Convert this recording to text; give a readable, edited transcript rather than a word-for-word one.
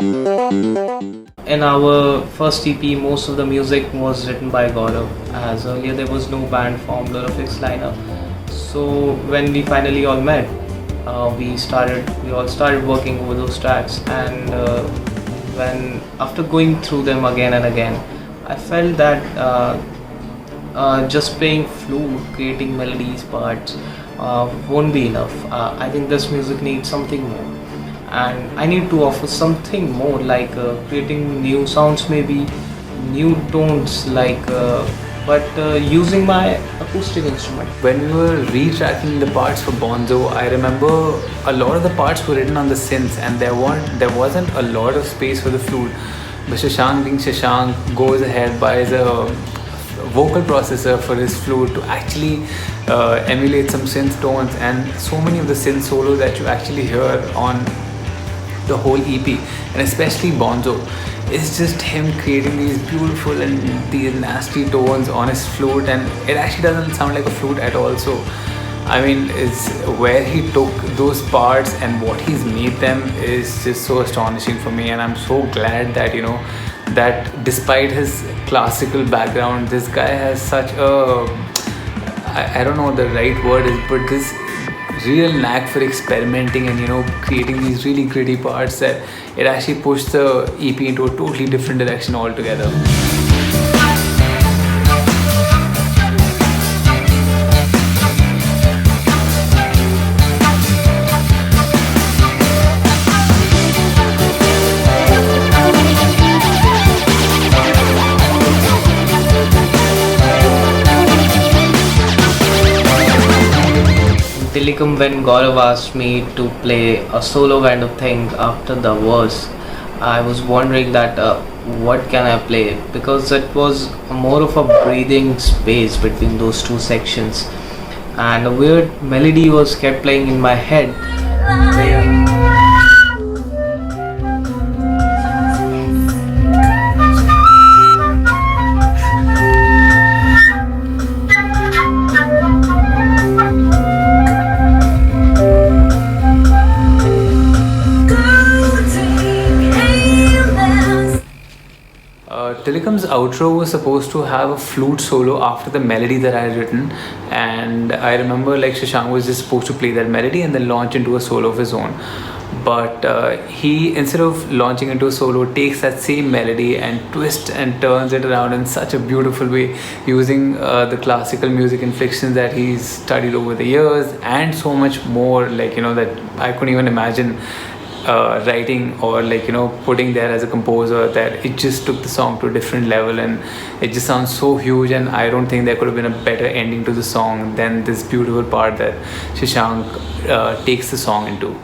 In our first EP, most of the music was written by Gaurav, as earlier there was no band formed or a fixed lineup. So when we finally all met, we all started working over those tracks, and when after going through them again and again, I felt that just playing flute, creating melodies, parts won't be enough. I think this music needs something more, and I need to offer something more, like creating new sounds, maybe new tones, but using my acoustic instrument. When we were retracking the parts for Bonzo, I remember a lot of the parts were written on the synths, and there wasn't a lot of space for the flute. But Shashank, being Shashank, goes ahead, buys a vocal processor for his flute to actually emulate some synth tones, and so many of the synth solos that you actually hear on the whole EP, and especially Bonzo, it's just him creating these beautiful and these nasty tones on his flute, and it actually doesn't sound like a flute at all. So I mean, it's where he took those parts and what he's made them is just so astonishing for me. And I'm so glad that, you know, that despite his classical background, this guy has such a, I don't know what the right word is, but this real knack for experimenting and, you know, creating these really gritty parts that it actually pushed the EP into a totally different direction altogether. TILIKUM, when Gaurav asked me to play a solo kind of thing after the verse, I was wondering that what can I play, because it was more of a breathing space between those two sections, and a weird melody was kept playing in my head. TILIKUM's outro was supposed to have a flute solo after the melody that I had written, and I remember like Shashank was just supposed to play that melody and then launch into a solo of his own. But he, instead of launching into a solo, takes that same melody and twists and turns it around in such a beautiful way, using the classical music inflections that he's studied over the years, and so much more, like, you know, that I couldn't even imagine writing or, like, you know, putting there as a composer, that it just took the song to a different level, and it just sounds so huge. And I don't think there could have been a better ending to the song than this beautiful part that Shashank takes the song into.